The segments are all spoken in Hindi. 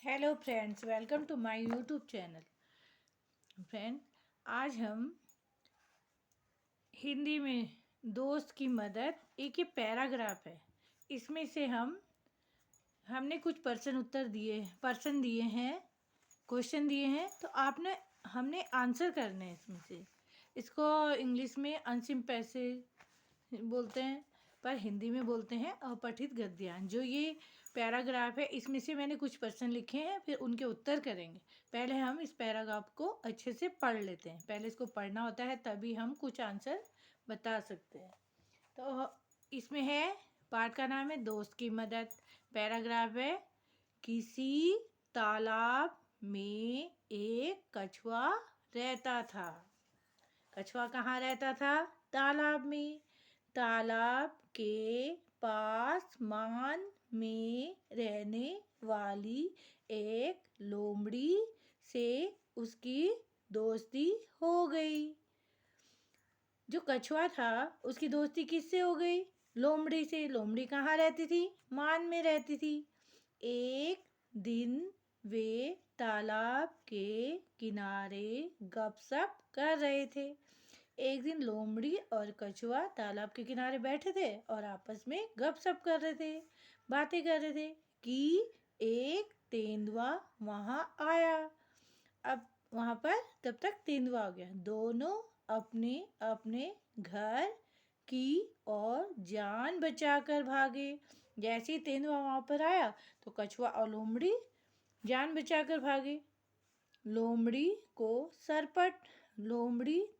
Hello friends, welcome to my YouTube channel. Friend, आज हम हिंदी में दोस्त की मदद एक ये पैराग्राफ है। इसमें से हमने कुछ पर्सन दिए हैं, क्वेश्चन दिए हैं, तो आपने हमने आंसर करने हैं इसमें से। इसको इंग्लिश में अनसिम पैसेज बोलते हैं, पर हिंदी में बोलते हैं अपठित गद्यांश। जो ये पैराग्राफ है, इसमें से मैंने कुछ प्रश्न लिखे हैं, फिर उनके उत्तर करेंगे। पहले हम इस पैराग्राफ को अच्छे से पढ़ लेते हैं। पहले इसको पढ़ना होता है, तभी हम कुछ आंसर बता सकते हैं। तो इसमें है, पाठ का नाम है दोस्त की मदद। पैराग्राफ है, किसी तालाब में एक कछुआ रहता था। कछुआ कहाँ रहता था? तालाब में। तालाब के पास मान में रहने वाली एक लोमड़ी से उसकी दोस्ती हो गई। जो कछुआ था, उसकी दोस्ती किससे हो गई? लोमड़ी से। लोमड़ी कहाँ रहती थी? मान में रहती थी। एक दिन वे तालाब के किनारे गपशप कर रहे थे। एक दिन लोमड़ी और कछुआ तालाब के किनारे बैठे थे और आपस में गपशप कर रहे थे, बातें कर रहे थे कि एक तेंदुआ वहाँ आया। अब वहाँ पर तब तक तेंदुआ आ गया। दोनों अपने अपने घर की और जान बचाकर भागे। जैसे ही तेंदुआ वहाँ पर आया तो कछुआ और लोमड़ी जान बचाकर भागे। लोमड़ी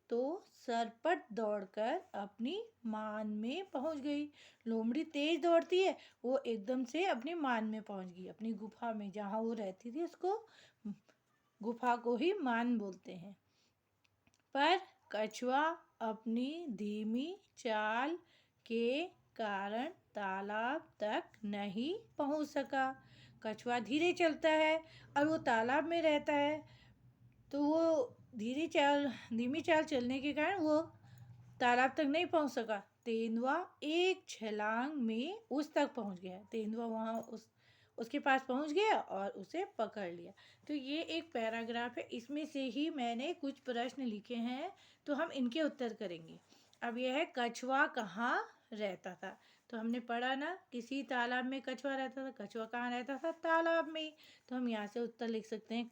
तो सरपट दौड़कर अपनी मान में पहुंच गई। लोमड़ी तेज दौड़ती है, वो एकदम से अपनी मान में पहुंच गई, अपनी गुफा में जहाँ वो रहती थी। उसको गुफा को ही मान बोलते हैं। पर कछुआ अपनी धीमी चाल के कारण तालाब तक नहीं पहुंच सका। कछुआ धीरे चलता है और वो तालाब में रहता है, तो वो धीमी चाल चलने के कारण वो तालाब तक नहीं पहुंच सका। तेंदुआ एक छलांग में उस तक पहुंच गया। तेंदुआ वहाँ उसके पास पहुंच गया और उसे पकड़ लिया। तो ये एक पैराग्राफ है, इसमें से ही मैंने कुछ प्रश्न लिखे हैं, तो हम इनके उत्तर करेंगे। अब यह है, कछुआ कहाँ रहता था। तो हमने पढ़ा ना, किसी तालाब में कछुआ रहता था। कछुआ कहाँ रहता था? तालाब में। तो हम यहाँ से उत्तर लिख सकते हैं,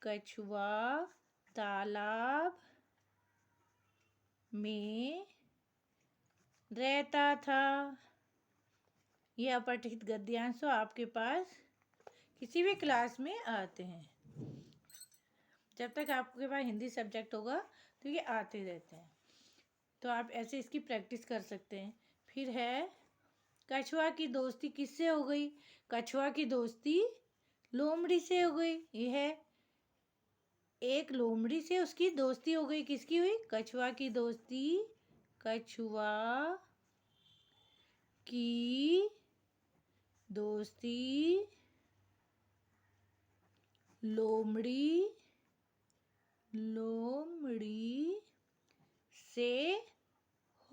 कछुआ तालाब में रहता था। ये अपठित गद्यांश आपके पास किसी भी क्लास में आते हैं। जब तक आपके पास हिंदी सब्जेक्ट होगा तो ये आते रहते हैं, तो आप ऐसे इसकी प्रैक्टिस कर सकते हैं। फिर है, कछुआ की दोस्ती किससे हो गई? कछुआ की दोस्ती लोमड़ी से हो गई। ये है, एक लोमड़ी से उसकी दोस्ती हो गई। किसकी हुई? कछुआ की दोस्ती कछुआ की दोस्ती लोमड़ी से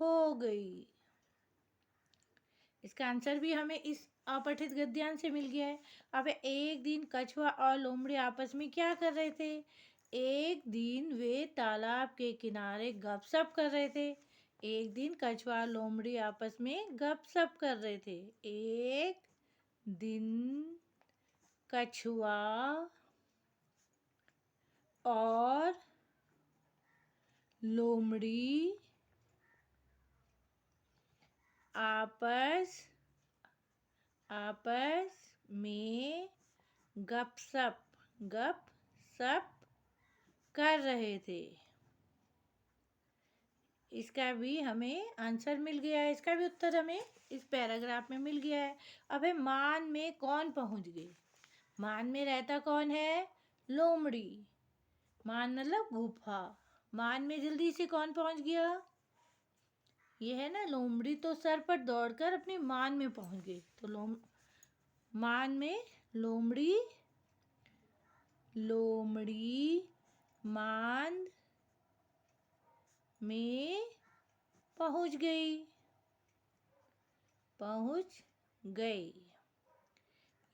हो गई। इसका आंसर भी हमें इस अपठित गद्यांश से मिल गया है। अब एक दिन कछुआ और लोमड़ी आपस में क्या कर रहे थे? एक दिन वे तालाब के किनारे गपशप कर रहे थे। एक दिन कछुआ और लोमड़ी आपस में गपशप कर रहे थे। एक दिन कछुआ और लोमड़ी आपस में गपशप कर रहे थे। इसका भी हमें आंसर मिल गया है, इसका भी उत्तर हमें इस पैराग्राफ में मिल गया है। अब है, मान में कौन पहुंच गई? मान में रहता कौन है? लोमड़ी। मान मतलब गुफा। मान में जल्दी से कौन पहुंच गया? ये है ना, लोमड़ी तो सर पर दौड़कर अपनी मान में पहुंच गई। तो मान में लोमड़ी मान में पहुंच गई।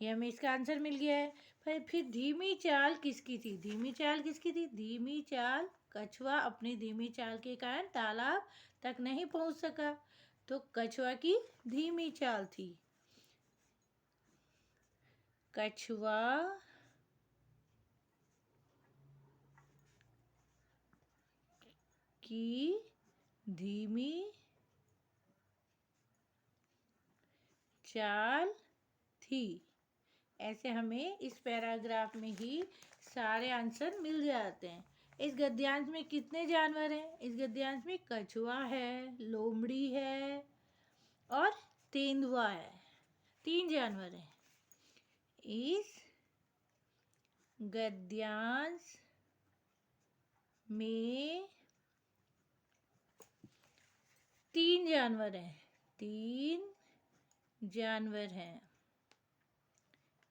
ये हमें इसका आंसर मिल गया है। फिर धीमी चाल किसकी थी? धीमी चाल किसकी थी? धीमी चाल कछुआ अपनी धीमी चाल के कारण तालाब तक नहीं पहुंच सका, तो कछुआ की धीमी चाल थी। कछुआ की धीमी चाल थी। ऐसे हमें इस पैराग्राफ में ही सारे आंसर मिल जाते हैं। इस गद्यांश में कितने जानवर हैं? इस गद्यांश में कछुआ है, लोमड़ी है और तेंदुआ है। 3 जानवर हैं। इस गद्यांश में 3 जानवर हैं। 3 जानवर हैं।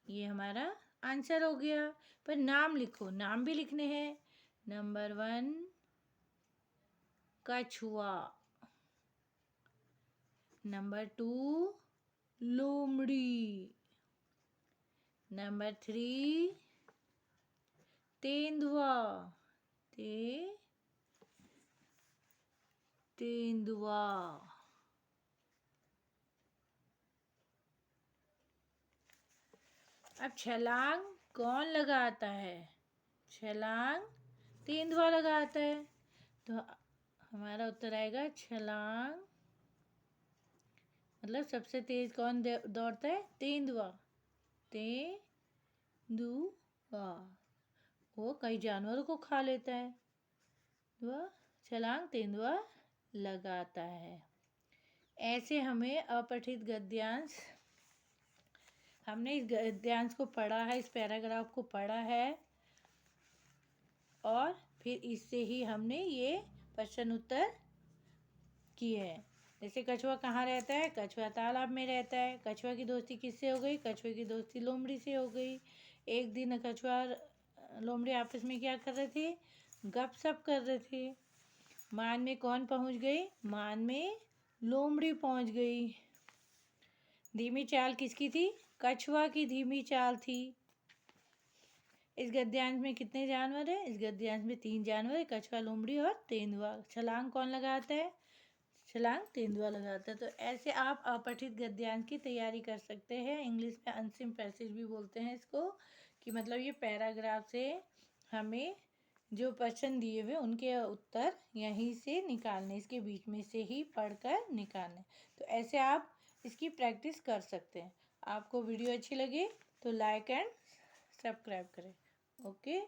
ये हमारा आंसर हो गया। पर नाम लिखो, नाम भी लिखने हैं। नंबर 1 कछुआ, नंबर 2 लोमड़ी, नंबर 3 तेंदुआ, तेंदुआ। अब छलांग कौन लगाता है? छलांग तेंदुआ लगाता है। तो हमारा उत्तर आएगा छलांग, मतलब सबसे तेज कौन दौड़ता है? तेंदुआ। तेंदुआ वो कई जानवरों को खा लेता है। वह छलांग तेंदुआ लगाता है। ऐसे हमें अपठित गद्यांश, हमने इस गद्यांश को पढ़ा है, इस पैराग्राफ को पढ़ा है और फिर इससे ही हमने ये प्रश्न उत्तर किए हैं। जैसे कछुआ कहाँ रहता है? कछुआ तालाब में रहता है। कछुआ की दोस्ती किससे हो गई? कछुए की दोस्ती लोमड़ी से हो गई। एक दिन कछुआ लोमड़ी आपस में क्या कर रहे थे? गपशप कर रहे थे। मान में कौन पहुंच गई? मान में लोमड़ी पहुंच गई। धीमी चाल किसकी थी? कछुआ की धीमी चाल थी। इस गद्यांश में कितने जानवर हैं? इस गद्यांश में 3 जानवर हैं, कछुआ, लोमड़ी और तेंदुआ। छलांग कौन लगाता है? छलांग तेंदुआ लगाता है। तो ऐसे आप अपठित गद्यांश की तैयारी कर सकते हैं। इंग्लिश में अनसिम पैसेज भी बोलते हैं इसको, कि मतलब ये पैराग्राफ से हमें जो प्रश्न दिए हुए उनके उत्तर यहीं से निकालने, इसके बीच में से ही पढ़कर निकालने। तो ऐसे आप इसकी प्रैक्टिस कर सकते हैं। आपको वीडियो अच्छी लगे तो लाइक एंड सब्सक्राइब करें। ओके।